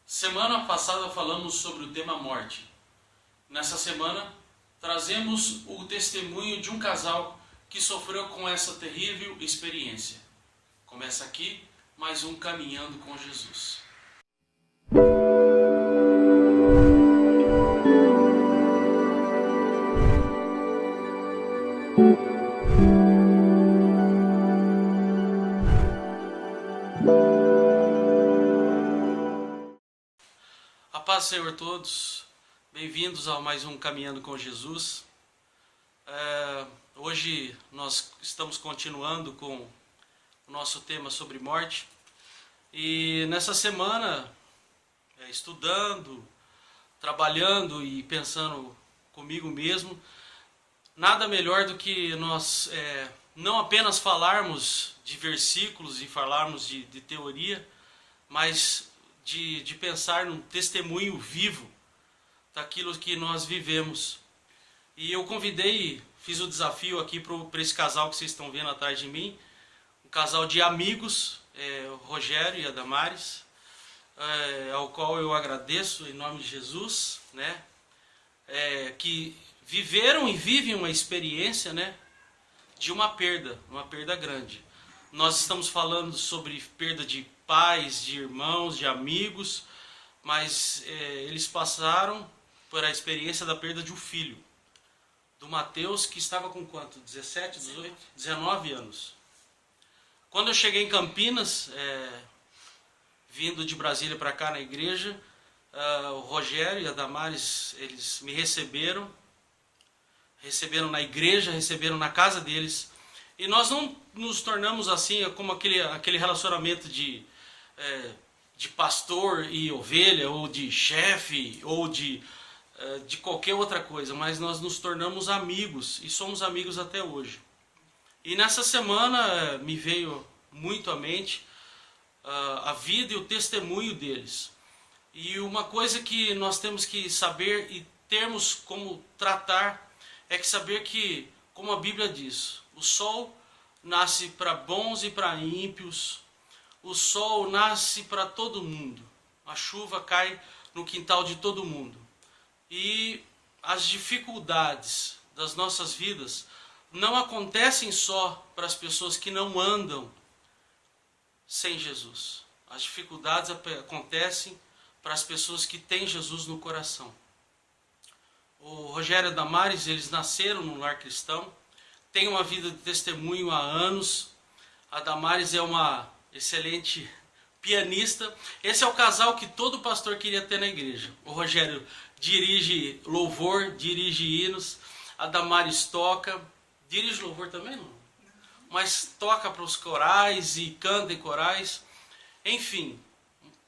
Semana passada falamos sobre o tema morte. Nessa semana, trazemos o testemunho de um casal que sofreu com essa terrível experiência. Começa aqui mais um Caminhando com Jesus. A paz, Senhor, a todos. Bem-vindos a mais um Caminhando com Jesus. Hoje nós estamos continuando com o nosso tema sobre morte. E nessa semana, estudando, trabalhando e pensando comigo mesmo, nada melhor do que nós não apenas falarmos de versículos e falarmos de teoria, mas de pensar num testemunho vivo daquilo que nós vivemos. E eu fiz o desafio aqui para esse casal que vocês estão vendo atrás de mim, um casal de amigos, o Rogério e a Damares, ao qual eu agradeço em nome de Jesus, né, que viveram e vivem uma experiência, né, de uma perda grande. Nós estamos falando sobre perda de pais, de irmãos, de amigos, mas eles passaram por a experiência da perda de um filho, do Mateus, que estava com quanto? 17, 18, 19 anos. Quando eu cheguei em Campinas, vindo de Brasília para cá na igreja, o Rogério e a Damares, eles me receberam na igreja, receberam na casa deles, e nós não nos tornamos assim como aquele relacionamento de pastor e ovelha, ou de chefe, ou de qualquer outra coisa, mas nós nos tornamos amigos, e somos amigos até hoje. E nessa semana me veio muito à mente a vida e o testemunho deles. E uma coisa que nós temos que saber e termos como tratar é que saber que, como a Bíblia diz, o sol nasce para bons e para ímpios, o sol nasce para todo mundo, a chuva cai no quintal de todo mundo. E as dificuldades das nossas vidas não acontecem só para as pessoas que não andam sem Jesus. As dificuldades acontecem para as pessoas que têm Jesus no coração. O Rogério e a Damares, eles nasceram num lar cristão, têm uma vida de testemunho há anos. A Damares é uma excelente pianista. Esse é o casal que todo pastor queria ter na igreja. O Rogério dirige louvor, dirige hinos. A Damares toca. Dirige louvor também, não? Mas toca para os corais e canta em corais. Enfim,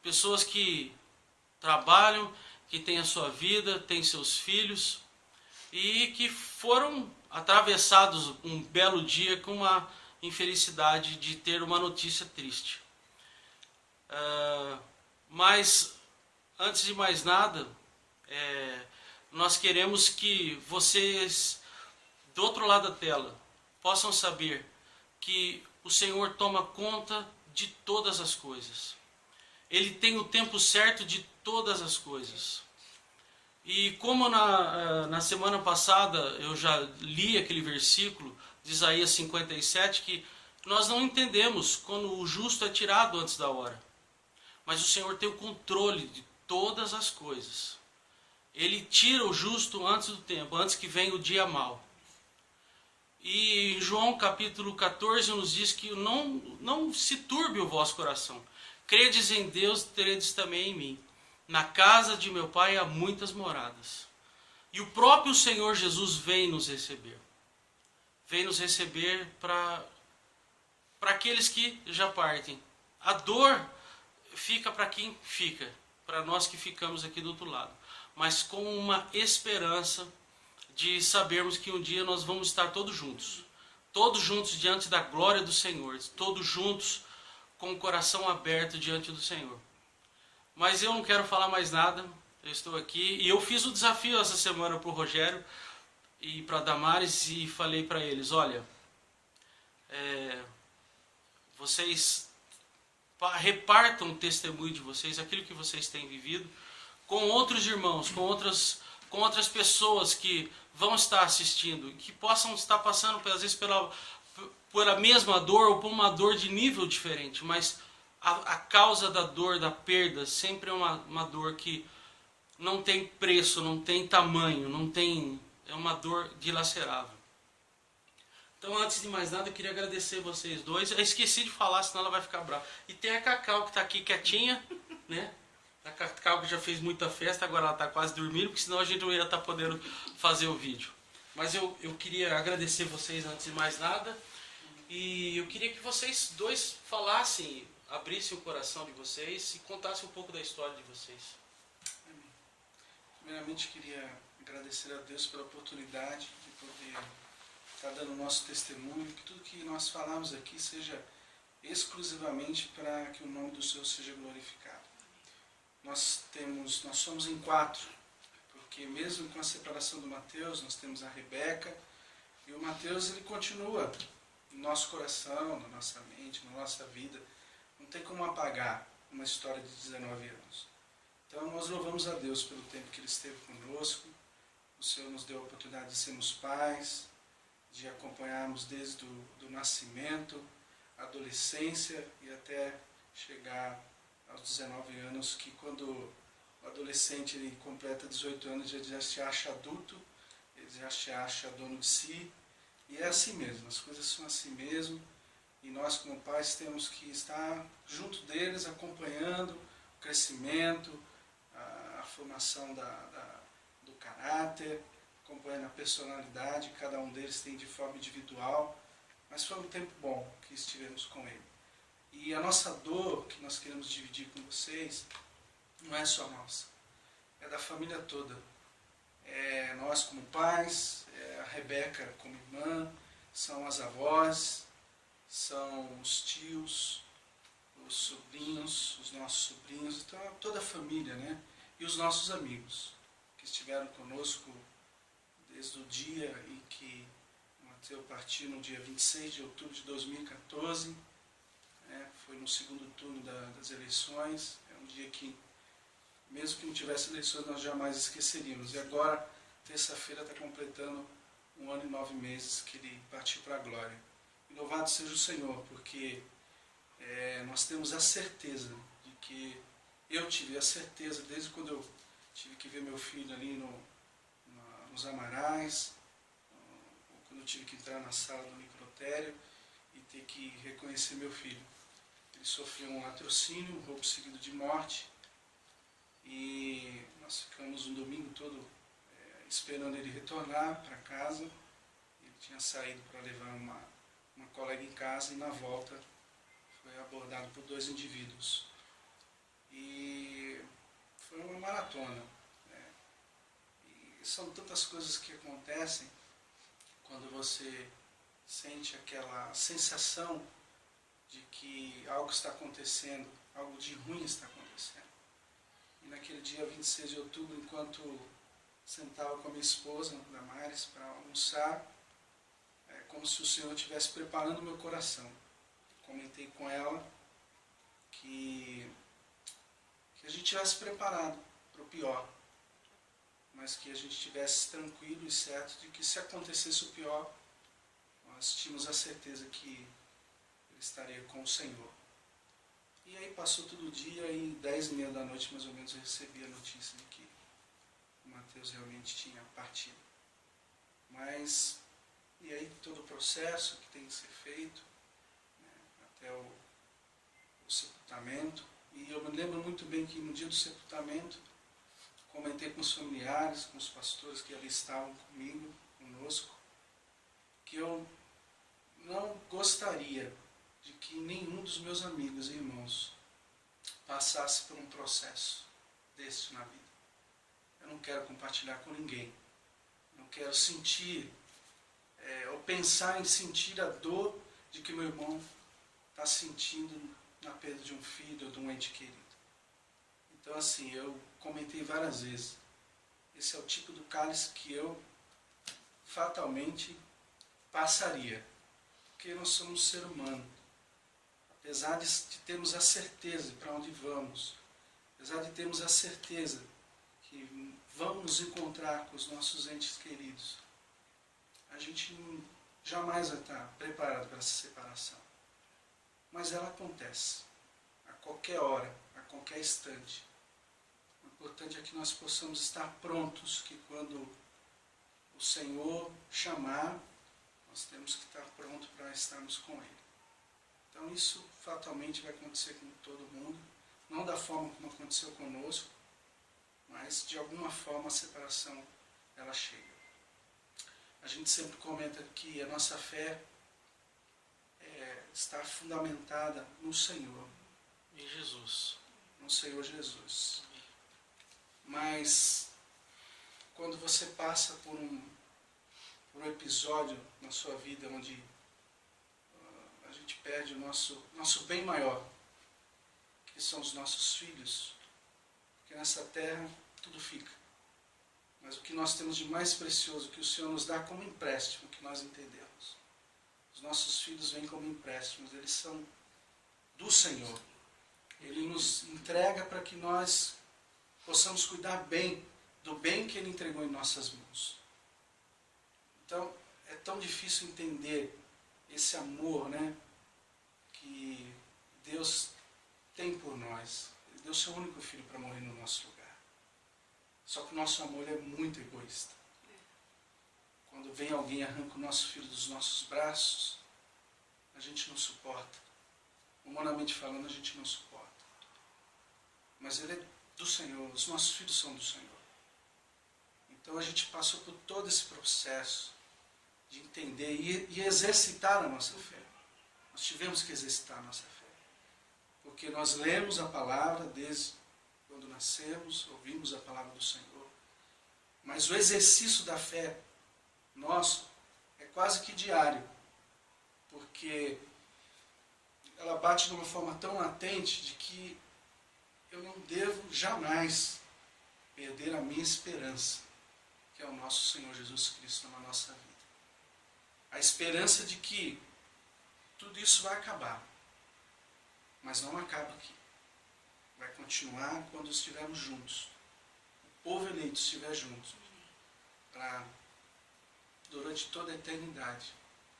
pessoas que trabalham, que têm a sua vida, têm seus filhos, e que foram atravessados um belo dia com uma infelicidade de ter uma notícia triste. Mas, antes de mais nada, nós queremos que vocês, do outro lado da tela, possam saber que o Senhor toma conta de todas as coisas. Ele tem o tempo certo de todas as coisas. E como na semana passada eu já li aquele versículo de Isaías 57, que nós não entendemos quando o justo é tirado antes da hora. Mas o Senhor tem o controle de todas as coisas. Ele tira o justo antes do tempo, antes que venha o dia mau. E em João capítulo 14 nos diz que não se turbe o vosso coração. Credes em Deus, teredes também em mim. Na casa de meu Pai há muitas moradas. E o próprio Senhor Jesus vem nos receber. Vem nos receber para aqueles que já partem. A dor fica para quem fica, para nós que ficamos aqui do outro lado. Mas com uma esperança de sabermos que um dia nós vamos estar todos juntos diante da glória do Senhor, todos juntos com o coração aberto diante do Senhor. Mas eu não quero falar mais nada, eu estou aqui, e eu fiz o desafio essa semana para o Rogério e para a Damares, e falei para eles, olha, vocês repartam o testemunho de vocês, aquilo que vocês têm vivido, com outros irmãos, com outras pessoas que vão estar assistindo, que possam estar passando, às vezes, por a mesma dor ou por uma dor de nível diferente, mas a causa da dor, da perda, sempre é uma dor que não tem preço, não tem tamanho, é uma dor dilacerável. Então, antes de mais nada, eu queria agradecer vocês dois. Eu esqueci de falar, senão ela vai ficar brava. E tem a Cacau, que está aqui quietinha, né? A Cacau, que já fez muita festa, agora ela está quase dormindo, porque senão a gente não ia estar podendo fazer o vídeo. Mas eu queria agradecer vocês antes de mais nada. E eu queria que vocês dois falassem, abrissem o coração de vocês e contassem um pouco da história de vocês. Primeiramente, queria agradecer a Deus pela oportunidade de poder estar dando o nosso testemunho, que tudo que nós falamos aqui seja exclusivamente para que o nome do Senhor seja glorificado. Nós somos em 4, porque mesmo com a separação do Mateus, nós temos a Rebeca, e o Mateus, ele continua no nosso coração, na nossa mente, na nossa vida. Não tem como apagar uma história de 19 anos. Então nós louvamos a Deus pelo tempo que Ele esteve conosco. O Senhor nos deu a oportunidade de sermos pais, de acompanharmos desde do nascimento, a adolescência e até chegar aos 19 anos, que quando o adolescente ele completa 18 anos, ele já se acha adulto, ele já se acha dono de si. E é assim mesmo, as coisas são assim mesmo. E nós como pais temos que estar junto deles, acompanhando o crescimento, a formação do caráter, acompanhando a personalidade, cada um deles tem de forma individual, mas foi um tempo bom que estivemos com ele. E a nossa dor que nós queremos dividir com vocês não é só nossa, é da família toda. É nós como pais, é a Rebeca como irmã, são as avós, são os tios, os sobrinhos, os nossos sobrinhos, então toda a família, né? E os nossos amigos que estiveram conosco desde o dia em que o Mateus partiu, no dia 26 de outubro de 2014, né? Foi no segundo turno das eleições, é um dia que, mesmo que não tivesse eleições, nós jamais esqueceríamos. E agora, terça-feira, está completando 1 ano e 9 meses que ele partiu para a glória. E louvado seja o Senhor, porque nós temos a certeza de que eu tive a certeza, desde quando eu tive que ver meu filho ali nos Amarais, quando eu tive que entrar na sala do necrotério e ter que reconhecer meu filho. Ele sofreu um latrocínio, um roubo seguido de morte, e nós ficamos um domingo todo esperando ele retornar para casa. Ele tinha saído para levar uma colega em casa e na volta foi abordado por 2 indivíduos. E foi uma maratona, né? E são tantas coisas que acontecem quando você sente aquela sensação de que algo está acontecendo, algo de ruim está acontecendo. E naquele dia 26 de outubro, enquanto sentava com a minha esposa, Damares, para almoçar, como se o Senhor estivesse preparando o meu coração. Comentei com ela que a gente estivesse preparado para o pior, mas que a gente estivesse tranquilo e certo de que se acontecesse o pior, nós tínhamos a certeza que ele estaria com o Senhor. E aí passou todo o dia e 10h30 da noite, mais ou menos, eu recebi a notícia de que o Mateus realmente tinha partido. Mas, e aí todo o processo que tem que ser feito, né, até o sepultamento. E eu me lembro muito bem que no dia do sepultamento, comentei com os familiares, com os pastores que ali estavam conosco, que eu não gostaria de que nenhum dos meus amigos e irmãos passasse por um processo desse na vida. Eu não quero compartilhar com ninguém. Não quero sentir, ou pensar em sentir a dor de que meu irmão está sentindo na perda de um filho ou de um ente querido. Então assim, eu comentei várias vezes, esse é o tipo do cálice que eu fatalmente passaria, porque nós somos um ser humano. Apesar de termos a certeza de para onde vamos, apesar de termos a certeza que vamos nos encontrar com os nossos entes queridos, a gente jamais vai estar preparado para essa separação. Mas ela acontece a qualquer hora, a qualquer instante. O importante é que nós possamos estar prontos, que quando o Senhor chamar, nós temos que estar prontos para estarmos com Ele. Então isso fatalmente vai acontecer com todo mundo, não da forma como aconteceu conosco, mas de alguma forma a separação ela chega. A gente sempre comenta que a nossa fé está fundamentada no Senhor. Em Jesus. No Senhor Jesus. Mas quando você passa por um episódio na sua vida onde a gente perde o nosso bem maior, que são os nossos filhos, porque nessa terra tudo fica. Mas o que nós temos de mais precioso, que o Senhor nos dá como empréstimo, que nós entendemos. Os nossos filhos vêm como empréstimos, eles são do Senhor. Ele nos entrega para que nós possamos cuidar bem do bem que Ele entregou em nossas mãos. Então, é tão difícil entender esse amor, né, que Deus tem por nós. Ele deu seu único filho para morrer no nosso lugar. Só que o nosso amor é muito egoísta. Quando vem alguém e arranca o nosso filho dos nossos braços, a gente não suporta. Humanamente falando, a gente não suporta. Mas ele é do Senhor, os nossos filhos são do Senhor. Então a gente passou por todo esse processo de entender e exercitar a nossa fé. Nós tivemos que exercitar a nossa fé. Porque nós lemos a palavra desde quando nascemos, ouvimos a palavra do Senhor. Mas o exercício da fé nosso é quase que diário. Porque ela bate de uma forma tão latente de que eu não devo jamais perder a minha esperança, que é o nosso Senhor Jesus Cristo na nossa vida. A esperança de que tudo isso vai acabar, mas não acaba aqui. Vai continuar quando estivermos juntos. O povo eleito estiver junto, para, durante toda a eternidade,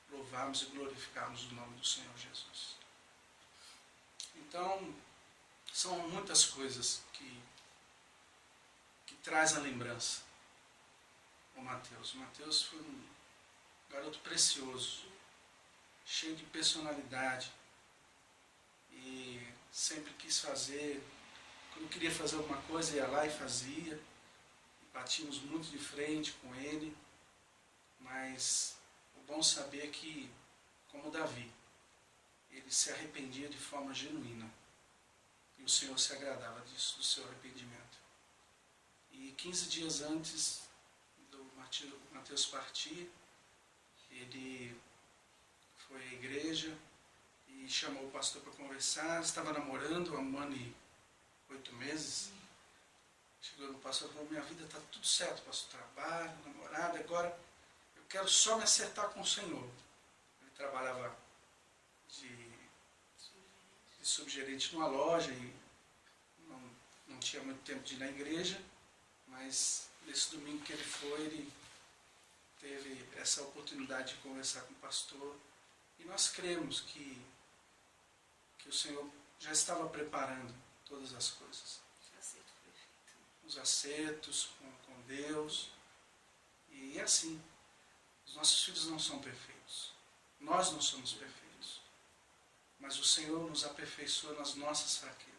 louvarmos e glorificarmos o nome do Senhor Jesus. Então, são muitas coisas que traz a lembrança. O Mateus foi um garoto precioso, cheio de personalidade, e sempre quis fazer. Quando queria fazer alguma coisa, ia lá e fazia. E batíamos muito de frente com ele, mas o bom saber é que, como Davi, ele se arrependia de forma genuína. E o Senhor se agradava disso, do seu arrependimento. E 15 dias antes do Mateus partir, ele foi à igreja e chamou o pastor para conversar. Estava namorando há 1 ano e 8 meses. Chegou no pastor e falou: minha vida está tudo certo, pastor, trabalho, namorada, agora eu quero só me acertar com o Senhor. Ele trabalhava de subgerente numa loja e não tinha muito tempo de ir na igreja, mas nesse domingo que ele foi, ele teve essa oportunidade de conversar com o pastor, e nós cremos que o Senhor já estava preparando todas as coisas. Os acertos com Deus, e assim, os nossos filhos não são perfeitos, nós não somos perfeitos, mas o Senhor nos aperfeiçoa nas nossas fraquezas.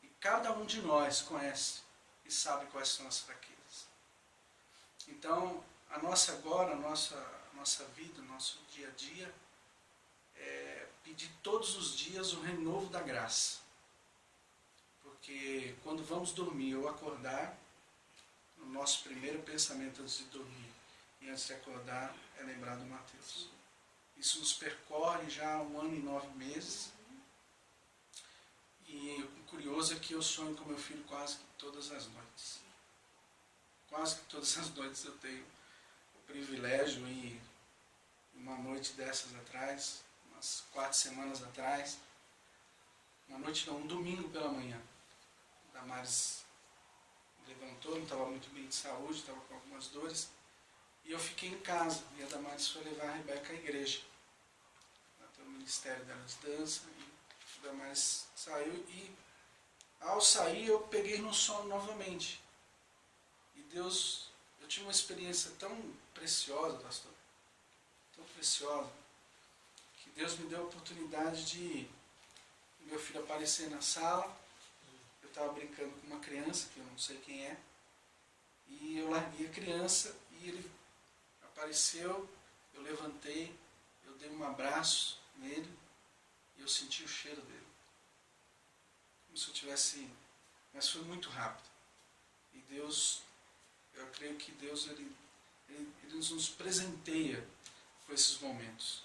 E cada um de nós conhece e sabe quais são as fraquezas. Então, a nossa vida, o nosso dia a dia, é pedir todos os dias o renovo da graça. Porque quando vamos dormir ou acordar, o nosso primeiro pensamento antes de dormir e antes de acordar é lembrar do Mateus. Isso nos percorre já há 1 ano e 9 meses. E o curioso é que eu sonho com meu filho quase que todas as noites. Quase que todas as noites eu tenho o privilégio e uma noite dessas atrás, umas 4 semanas atrás, uma noite não, um domingo pela manhã. A Damares levantou, não estava muito bem de saúde, estava com algumas dores, e eu fiquei em casa, e a Damares foi levar a Rebeca à igreja. Ela tem o ministério dela de dança, e a Damares saiu, e ao sair eu peguei no sono novamente. E Deus, eu tive uma experiência tão preciosa, pastor, tão preciosa, que Deus me deu a oportunidade de meu filho aparecer na sala. Eu estava brincando com uma criança, que eu não sei quem é, e eu larguei a criança, e ele apareceu, eu levantei, eu dei um abraço nele, e eu senti o cheiro dele. Como se eu tivesse... Mas foi muito rápido. E Deus, eu creio que Deus, Ele nos presenteia com esses momentos.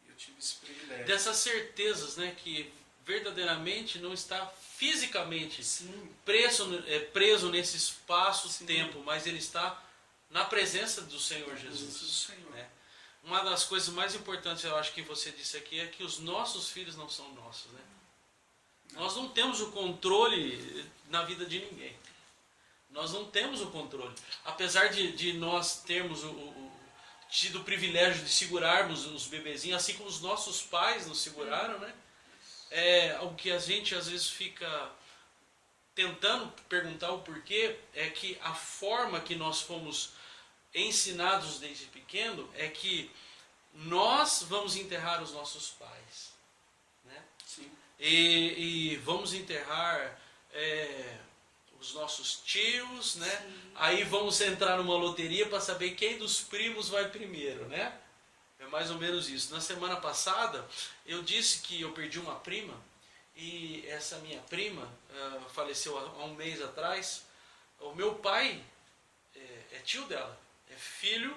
E eu tive esse privilégio. Dessas certezas, né, que verdadeiramente não está fisicamente Sim. preso nesse espaço-tempo, Sim. mas ele está na presença do Senhor Jesus. Do Senhor. Né? Uma das coisas mais importantes, eu acho que você disse aqui, é que os nossos filhos não são nossos. Né? Nós não temos o controle na vida de ninguém. Nós não temos o controle. Apesar de nós termos tido o privilégio de segurarmos os bebezinhos, assim como os nossos pais nos seguraram, né? O que a gente às vezes fica tentando perguntar o porquê é que a forma que nós fomos ensinados desde pequeno é que nós vamos enterrar os nossos pais, né? Sim. E vamos enterrar os nossos tios, né? Sim. Aí vamos entrar numa loteria para saber quem dos primos vai primeiro, né? É mais ou menos isso. Na semana passada, eu disse que eu perdi uma prima, e essa minha prima faleceu há um mês atrás. O meu pai é tio dela, é filho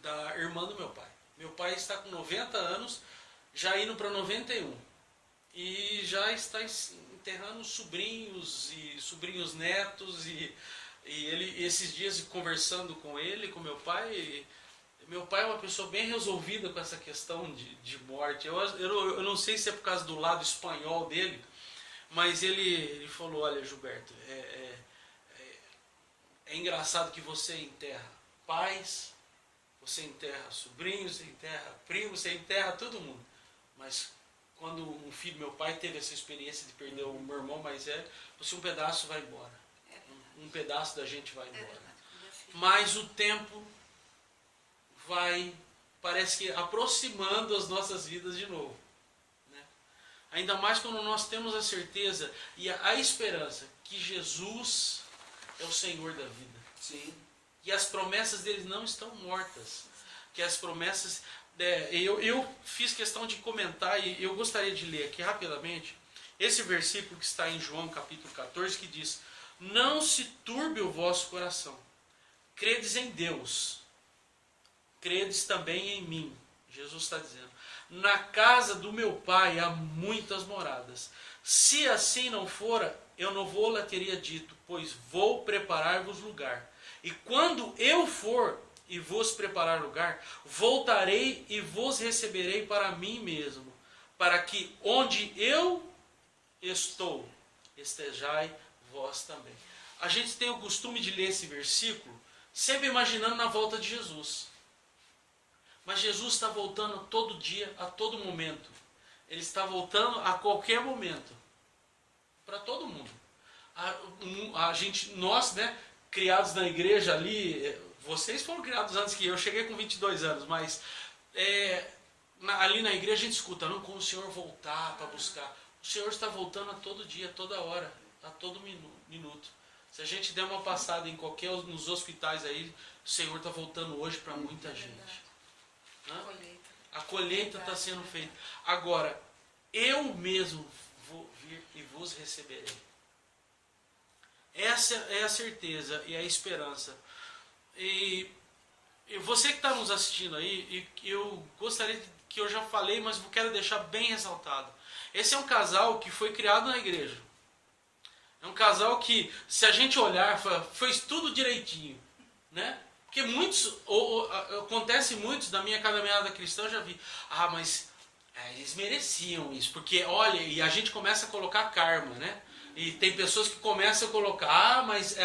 da irmã do meu pai. Meu pai está com 90 anos, já indo para 91, e já está enterrando sobrinhos e sobrinhos netos, e ele, esses dias conversando com ele, com meu pai... Meu pai é uma pessoa bem resolvida com essa questão de morte. Eu não sei se é por causa do lado espanhol dele, mas ele falou, olha, Gilberto, é engraçado que você enterra pais, você enterra sobrinhos, você enterra primos, você enterra todo mundo. Mas quando um filho, meu pai teve essa experiência de perder o meu irmão mais velho, um pedaço vai embora. Um pedaço da gente vai embora. Mas o tempo vai, parece que aproximando as nossas vidas de novo, né? Ainda mais quando nós temos a certeza e a esperança que Jesus é o Senhor da vida. Sim. E as promessas dele não estão mortas. Que as promessas... Eu fiz questão de comentar, e eu gostaria de ler aqui rapidamente esse versículo que está em João capítulo 14, que diz: não se turbe o vosso coração, credes em Deus, credes também em mim. Jesus está dizendo, na casa do meu pai há muitas moradas. Se assim não fora, eu não vou lá teria dito, pois vou preparar-vos lugar. E quando eu for e vos preparar lugar, voltarei e vos receberei para mim mesmo, para que onde eu estou, estejai vós também. A gente tem o costume de ler esse versículo sempre imaginando na volta de Jesus. Mas Jesus está voltando todo dia, a todo momento. Ele está voltando a qualquer momento. Para todo mundo. Nós, né, criados na igreja ali, vocês foram criados antes que eu cheguei com 22 anos, mas ali na igreja a gente escuta, não, quando o Senhor voltar para buscar. O Senhor está voltando a todo dia, a toda hora, a todo minuto. Se a gente der uma passada em nos hospitais aí, o Senhor está voltando hoje para muita gente. A colheita está sendo feita. Agora, eu mesmo vou vir e vos receberei. Essa é a certeza e a esperança. E você que está nos assistindo aí, eu gostaria que eu já falei, mas quero deixar bem ressaltado. Esse é um casal que foi criado na igreja. É um casal que, se a gente olhar, fez tudo direitinho, né? Porque acontece muitos da minha caminhada cristã, eu já vi. Ah, mas eles mereciam isso. Porque, olha, e a gente começa a colocar karma, né? E tem pessoas que começam a colocar, mas...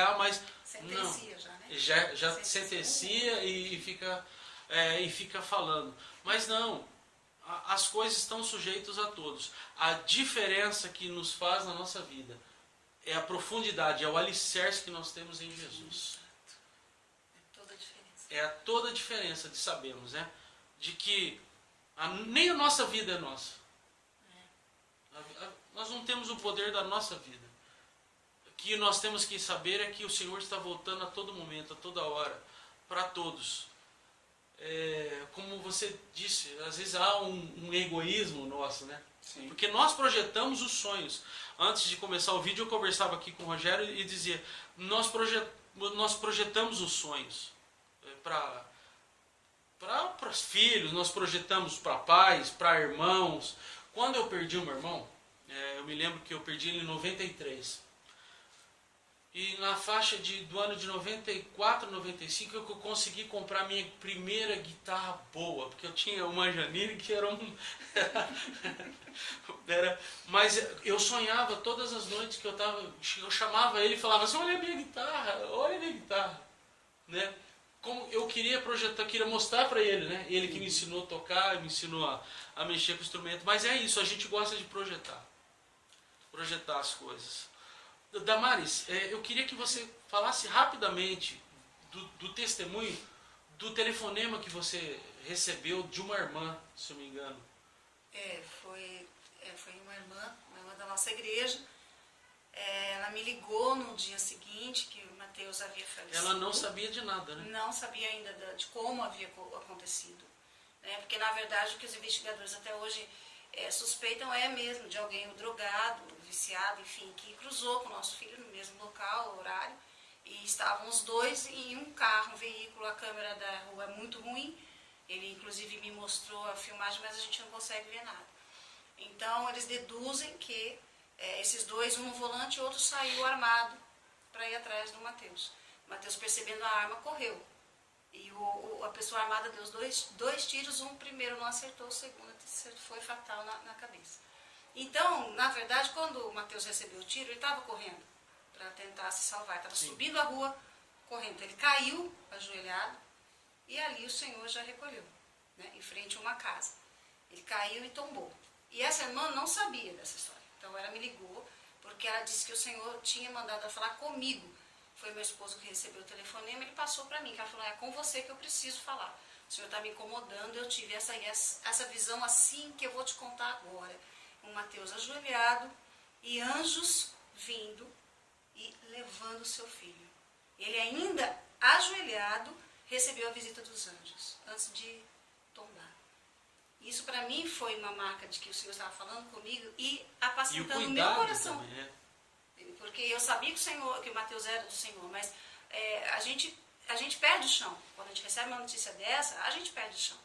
Sentencia já, né? Já sentencia e fica falando. Mas não, as coisas estão sujeitas a todos. A diferença que nos faz na nossa vida é a profundidade, é o alicerce que nós temos em Jesus. É toda a diferença. É toda a diferença de sabermos, né? De que nem a nossa vida é nossa. Nós não temos o poder da nossa vida. O que nós temos que saber é que o Senhor está voltando a todo momento, a toda hora, para todos. Como você disse, às vezes há um egoísmo nosso, né? Sim. Porque nós projetamos os sonhos. Antes de começar o vídeo, eu conversava aqui com o Rogério e dizia: nós projetamos os sonhos para os filhos, nós projetamos para pais, para irmãos. Quando eu perdi o meu irmão, eu me lembro que eu perdi ele em 93. E na faixa do ano de 94, 95, eu consegui comprar minha primeira guitarra boa, porque eu tinha uma Janine que era mas eu sonhava todas as noites que eu chamava ele e falava assim: olha a minha guitarra, né? Como eu queria projetar, queria mostrar para ele, né? Ele que me ensinou a tocar, me ensinou a mexer com o instrumento. Mas é isso, a gente gosta de projetar as coisas. Damares, eu queria que você falasse rapidamente do testemunho do telefonema que você recebeu de uma irmã, se eu não me engano. Foi uma irmã da nossa igreja. Ela me ligou no dia seguinte que o Mateus havia falecido. Ela não sabia de nada, né? Não sabia ainda de como havia acontecido. Né? Porque, na verdade, o que os investigadores até hoje suspeitam mesmo de alguém drogado, viciado, enfim, que cruzou com o nosso filho no mesmo local, horário, e estavam os dois em um carro, um veículo. A câmera da rua é muito ruim, ele inclusive me mostrou a filmagem, mas a gente não consegue ver nada. Então eles deduzem que esses dois, um no volante e outro saiu armado para ir atrás do Mateus. O Mateus, percebendo a arma, correu. E a pessoa armada deu dois tiros, um primeiro não acertou, o segundo foi fatal na cabeça. Então, na verdade, quando o Mateus recebeu o tiro, ele estava correndo para tentar se salvar. Estava subindo a rua, correndo. Ele caiu, ajoelhado, e ali o Senhor já recolheu, né, em frente a uma casa. Ele caiu e tombou. E essa irmã não sabia dessa história. Então, ela me ligou, porque ela disse que o Senhor tinha mandado ela falar comigo. Foi meu esposo que recebeu o telefonema, ele passou para mim, que ela falou: é com você que eu preciso falar. O Senhor está me incomodando, eu tive essa visão assim que eu vou te contar agora. Um Mateus ajoelhado e anjos vindo e levando o seu filho. Ele ainda ajoelhado recebeu a visita dos anjos, antes de tombar. Isso para mim foi uma marca de que o Senhor estava falando comigo e apacentando o meu coração. Também, né? Porque eu sabia que o Mateus era do Senhor, mas a gente perde o chão. Quando a gente recebe uma notícia dessa, a gente perde o chão.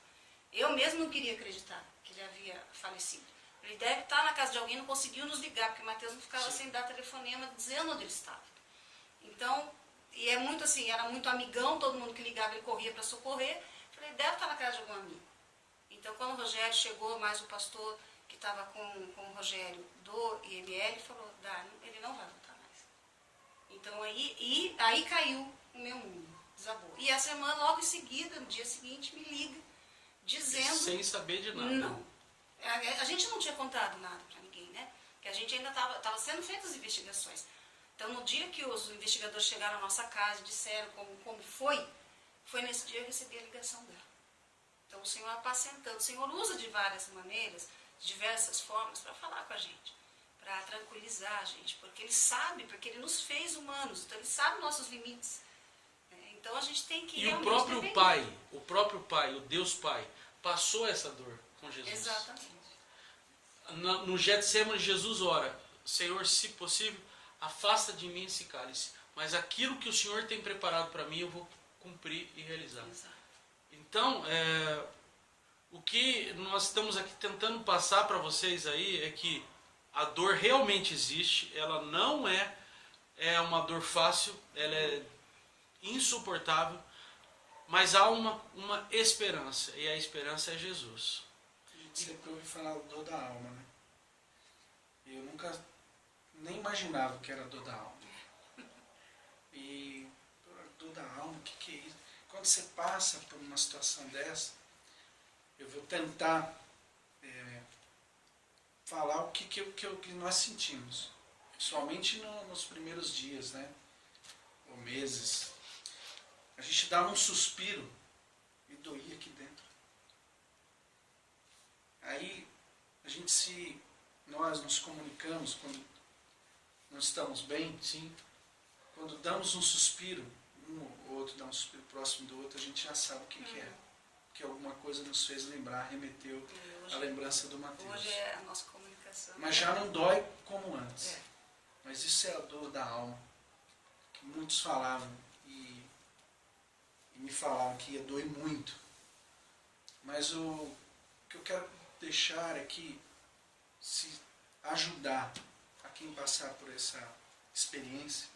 Eu mesmo não queria acreditar que ele havia falecido. Ele deve estar na casa de alguém, não conseguiu nos ligar, porque Mateus não ficava sem dar telefonema dizendo onde ele estava. Então, e é muito assim, era muito amigão, todo mundo que ligava ele corria para socorrer. Falei: deve estar na casa de algum amigo. Então, quando o Rogério chegou, mais o pastor que estava com o Rogério do IML, falou: ele não vai voltar mais. Então, aí caiu o meu mundo, desabou. E essa irmã, logo em seguida, no dia seguinte, me liga, dizendo... Sem saber de nada. Não. A gente não tinha contado nada para ninguém, né? Porque a gente ainda estava sendo feitas as investigações. Então, no dia que os investigadores chegaram à nossa casa e disseram como foi nesse dia que eu recebi a ligação dela. Então, o Senhor apacentando, o Senhor usa de várias maneiras, de diversas formas, para falar com a gente, para tranquilizar a gente, porque Ele sabe, porque Ele nos fez humanos, então Ele sabe nossos limites. Então, a gente tem que... E o próprio Pai, o Deus Pai, passou essa dor com Jesus. Exatamente. No Getsemane, Jesus ora: Senhor, se possível, afasta de mim esse cálice, mas aquilo que o Senhor tem preparado para mim, eu vou cumprir e realizar. Exato. Então, o que nós estamos aqui tentando passar para vocês aí é que a dor realmente existe, ela não é uma dor fácil, ela é insuportável, Mas há uma esperança, e a esperança é Jesus. A gente sempre ouve falar da dor da alma, né? E eu nunca nem imaginava que era dor da alma. E dor da alma, o que é isso? Quando você passa por uma situação dessa, eu vou tentar falar o que nós sentimos. Principalmente nos primeiros dias, né? Ou meses. A gente dá um suspiro e doía aqui dentro. Aí nós nos comunicamos quando não estamos bem, Sim. quando damos um suspiro, um ou outro dá um suspiro próximo do outro, a gente já sabe o que é. Que alguma coisa nos fez lembrar, remeteu a lembrança do Mateus. Hoje é a nossa comunicação. Mas já não dói como antes. É. Mas isso é a dor da alma, que muitos falavam e me falaram que ia doer muito. Mas o que eu quero deixar é que, se ajudar a quem passar por essa experiência,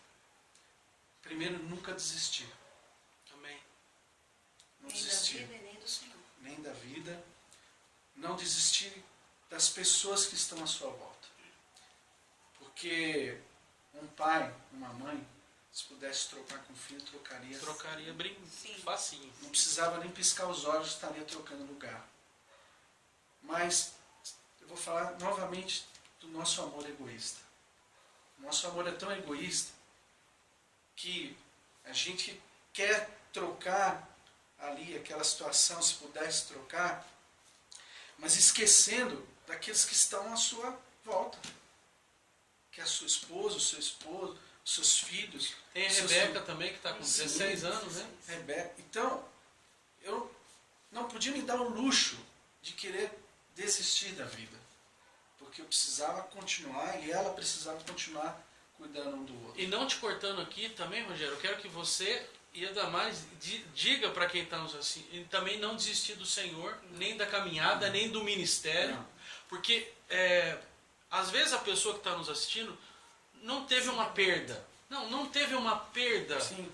primeiro, nunca desistir. Amém. Não Nem da desistir. vida e nem do Senhor. Nem da vida. Não desistir das pessoas que estão à sua volta. Porque um pai, uma mãe, se pudesse trocar com o filho, trocaria. Trocaria Sim. facinho. Não precisava nem piscar os olhos, estaria trocando lugar. Mas eu vou falar novamente do nosso amor egoísta. O nosso amor é tão egoísta que a gente quer trocar ali aquela situação, se pudesse trocar, mas esquecendo daqueles que estão à sua volta. Que é a sua esposa, o seu esposo, os seus filhos. Tem a seus Rebeca também, que está com 16 anos, né? Rebeca. Então, eu não podia me dar o luxo de querer desistir da vida. Porque eu precisava continuar e ela precisava continuar cuidando um do outro. E não te cortando aqui também, Rogério, eu quero que você, e ainda mais, diga para quem está nos assim, e também não desistir do Senhor, nem da caminhada, nem do ministério. Não. Porque, às vezes, a pessoa que está nos assistindo não teve uma perda. Não teve uma perda Sim.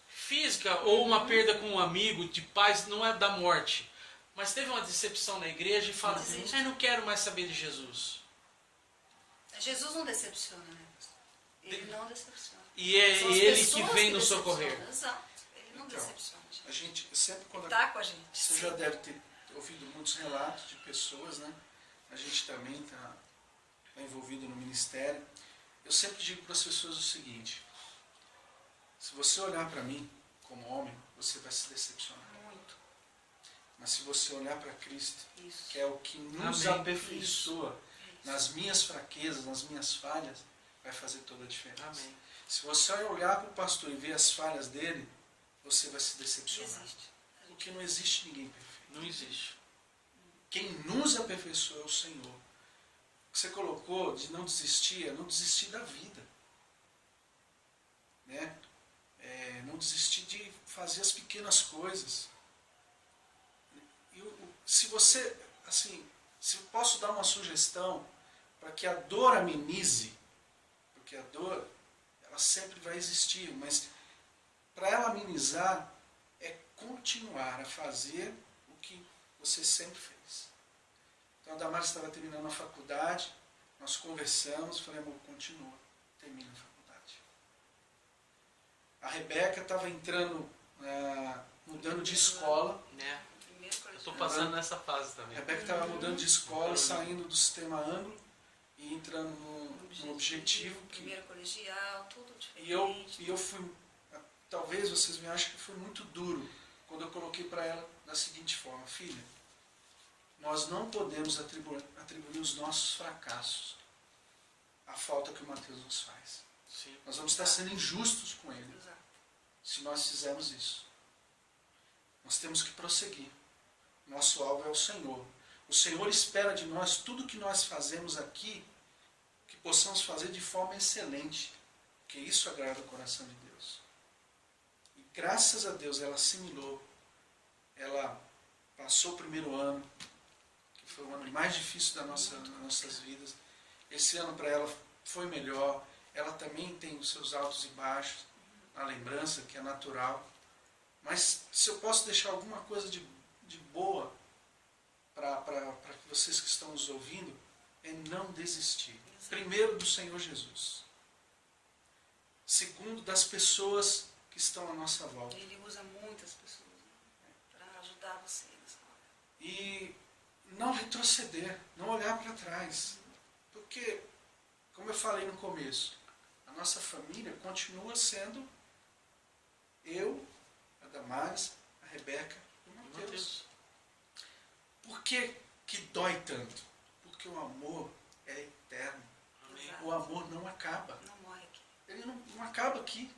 física ou uma perda com um amigo, de paz, não é da morte. Mas teve uma decepção na igreja e fala assim, não quero mais saber de Jesus. Jesus não decepciona, né? Ele não decepciona. E é São as Ele que pessoas vem nos decepcionam. socorrer. Exato. Ele não Então, decepciona, gente. A gente sempre quando Ele está com a gente. você já deve ter ouvido muitos relatos de pessoas, né? A gente também está envolvido no ministério. Eu sempre digo para as pessoas o seguinte: se você olhar para mim como homem, você vai se decepcionar. Muito. Mas se você olhar para Cristo, Isso. que é o que nos Amém. aperfeiçoa nas minhas fraquezas, nas minhas falhas, vai fazer toda a diferença. Amém. Se você olhar para o pastor e ver as falhas dele, você vai se decepcionar. Existe. Porque não existe ninguém perfeito. Não existe. Quem nos aperfeiçoa é o Senhor. O que você colocou de não desistir é não desistir da vida. Né? Não desistir de fazer as pequenas coisas. Se você, assim, se eu posso dar uma sugestão para que a dor amenize, porque a dor, ela sempre vai existir, mas para ela amenizar, é continuar a fazer o que você sempre fez. Então a Damares estava terminando a faculdade, nós conversamos, falei, amor, continua, termina a faculdade. A Rebeca estava entrando, mudando de escola. Né? Primeiro Eu colegial. estou passando nessa fase A também. Rebeca estava mudando de escola, saindo do sistema anglo e entrando no objetivo. Primeiro colegial, tudo E diferente. eu fui, talvez vocês me achem que foi muito duro, quando eu coloquei para ela da seguinte forma: filha, nós não podemos atribuir os nossos fracassos à falta que o Mateus nos faz. Sim. Nós vamos estar sendo injustos com ele Exato. se nós fizermos isso. Nós temos que prosseguir. Nosso alvo é o Senhor. O Senhor espera de nós tudo que nós fazemos aqui, que possamos fazer de forma excelente, porque isso agrada o coração de Deus. E graças a Deus ela assimilou, ela passou o primeiro ano, que foi o ano mais difícil das nossas vidas. Esse ano para ela foi melhor. Ela também tem os seus altos e baixos, a lembrança que é natural. Mas se eu posso deixar alguma coisa de boa para vocês que estão nos ouvindo, é não desistir. Primeiro, do Senhor Jesus. Segundo, das pessoas que estão à nossa volta. Ele usa muitas pessoas, né, para ajudar você nessa hora. E não retroceder, não olhar para trás. Porque, como eu falei no começo, a nossa família continua sendo eu, a Damares, a Rebeca e o Mateus. Por que que dói tanto? Porque o amor é eterno. Exato. O amor não acaba. Não morre aqui. Ele não acaba aqui.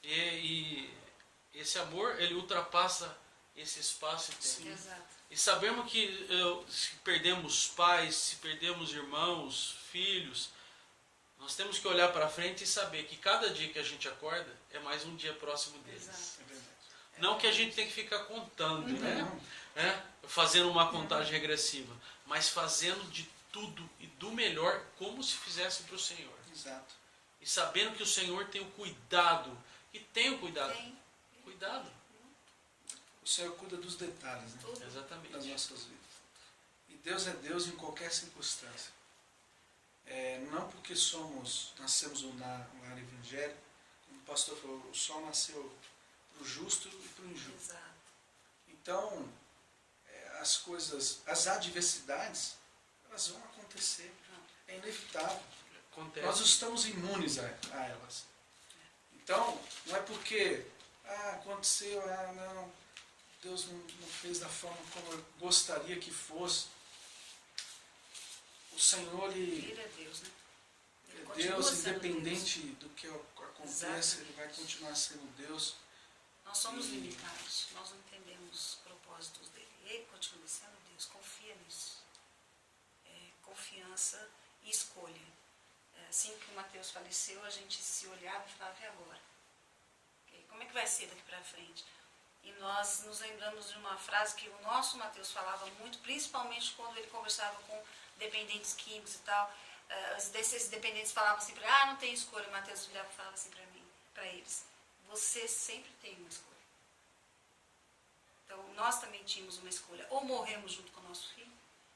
E esse amor, ele ultrapassa esse espaço e tempo. Sim. Exato. E sabemos que se perdemos pais, se perdemos irmãos, filhos, nós temos que olhar para frente e saber que cada dia que a gente acorda é mais um dia próximo deles. Exato. É verdade. Não que a gente tem que ficar contando, Não. né? Fazendo uma contagem regressiva, mas fazendo de tudo e do melhor como se fizesse para o Senhor. Exato. E sabendo que o Senhor tem o cuidado, e tem o cuidado. Tem. Cuidado. O Senhor cuida dos detalhes, né, Tudo. das Exatamente. nossas vidas. E Deus é Deus em qualquer circunstância. Não porque nascemos no lar evangélico, como o pastor falou, o sol nasceu para o justo e para o injusto. Exato. Então, as adversidades, elas vão acontecer. É inevitável. Acontece. Nós estamos imunes a elas. Então, não é porque aconteceu, não, Deus não fez da forma como eu gostaria que fosse. O Senhor, Ele é Deus, né? Ele é continua Deus, sendo independente Deus. do que aconteça, Exatamente. Ele vai continuar sendo Deus. Nós somos limitados, nós não entendemos os propósitos dele. Ele continua sendo Deus, confia nisso. Confiança e escolha. Assim que o Mateus faleceu, a gente se olhava e falava, e agora? Como é que vai ser daqui para frente? E nós nos lembramos de uma frase que o nosso Mateus falava muito, principalmente quando ele conversava com dependentes químicos e tal. Esses dependentes falavam assim para ele, não tem escolha. O Mateus virava e falava assim para eles, você sempre tem uma escolha. Então, nós também tínhamos uma escolha. Ou morremos junto com o nosso filho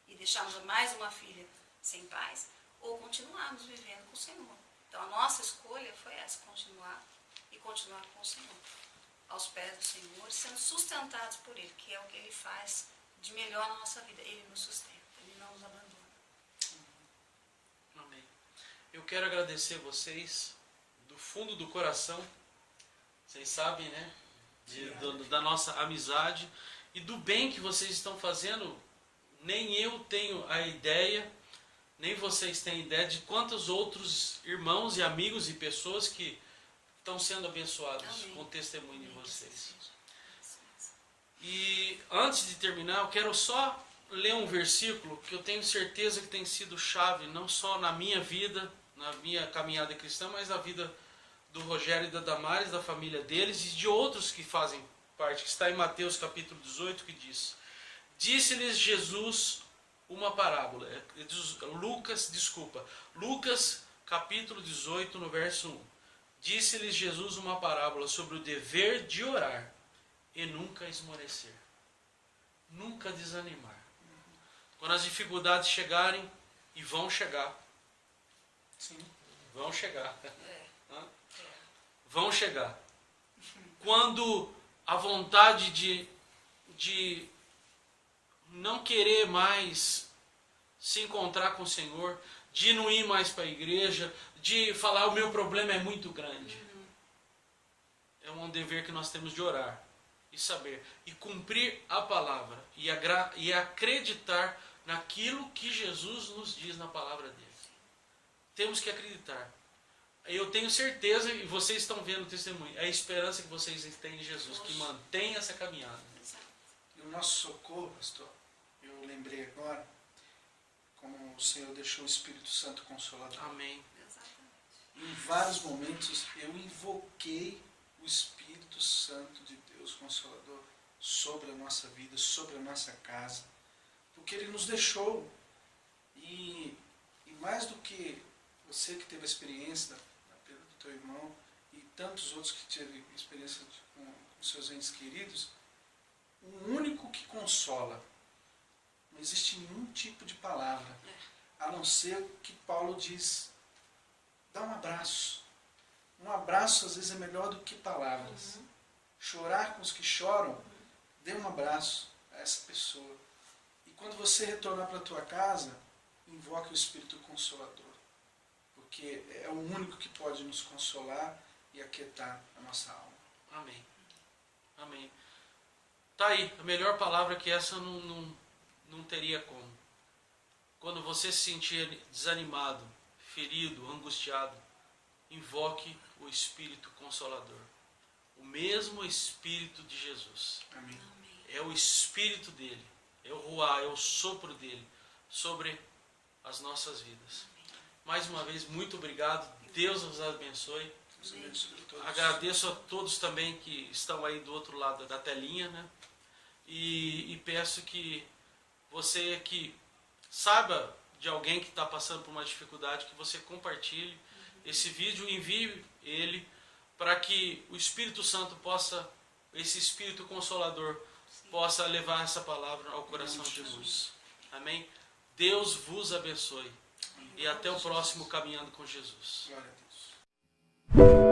e deixarmos mais uma filha sem pais, ou continuarmos vivendo com o Senhor. Então, a nossa escolha foi essa, continuar com o Senhor. Aos pés do Senhor, sendo sustentados por Ele, que é o que Ele faz de melhor na nossa vida. Ele nos sustenta, Ele não nos abandona. Amém. Eu quero agradecer vocês do fundo do coração. Vocês sabem, né? Da nossa amizade e do bem que vocês estão fazendo. Nem eu tenho a ideia, nem vocês têm ideia de quantos outros irmãos e amigos e pessoas que estão sendo abençoados Amém. com o testemunho de Amém, que vocês. assim seja. E antes de terminar, eu quero só ler um versículo que eu tenho certeza que tem sido chave, não só na minha vida, na minha caminhada cristã, mas na vida do Rogério e da Damares, da família deles e de outros que fazem parte, que está em Mateus capítulo 18, que diz: Disse-lhes Jesus uma parábola. Lucas capítulo 18, no verso 1. Disse-lhes Jesus uma parábola sobre o dever de orar e nunca esmorecer. Nunca desanimar. Quando as dificuldades chegarem, e vão chegar. Sim. Vão chegar. É. Vão chegar. Quando a vontade de não querer mais se encontrar com o Senhor, de não ir mais para a igreja, de falar o meu problema é muito grande. É um dever que nós temos de orar e saber e cumprir a palavra e acreditar naquilo que Jesus nos diz na palavra dele. Temos que acreditar. Eu tenho certeza, e vocês estão vendo o testemunho, é a esperança que vocês têm em Jesus, que mantém essa caminhada. E o nosso socorro, pastor, eu lembrei agora, como o Senhor deixou o Espírito Santo Consolador. Amém. Em vários momentos eu invoquei o Espírito Santo de Deus Consolador sobre a nossa vida, sobre a nossa casa, porque Ele nos deixou. E mais do que você que teve a experiência da perda do teu irmão e tantos outros que tiveram experiência com os seus entes queridos, o único que consola. Não existe nenhum tipo de palavra, a não ser que Paulo diz, dá um abraço. Um abraço às vezes é melhor do que palavras. Chorar com os que choram, dê um abraço a essa pessoa. E quando você retornar para a tua casa, invoque o Espírito Consolador. Porque é o único que pode nos consolar e aquietar a nossa alma. Amém. Amém. Tá aí, a melhor palavra que essa não teria como. Quando você se sentir desanimado, ferido, angustiado, invoque o Espírito Consolador. O mesmo Espírito de Jesus. Amém. É o Espírito dele, é o ruá, é o sopro dele sobre as nossas vidas. Mais uma vez, muito obrigado. Deus nos abençoe. Deus abençoe a todos. Agradeço a todos também que estão aí do outro lado da telinha, né? E peço que você que saiba de alguém que está passando por uma dificuldade, que você compartilhe esse vídeo, envie ele para que o Espírito Santo possa, esse Espírito Consolador, possa levar essa palavra ao coração de muitos. Amém? Deus vos abençoe. E até o próximo Caminhando com Jesus. Glória a Deus.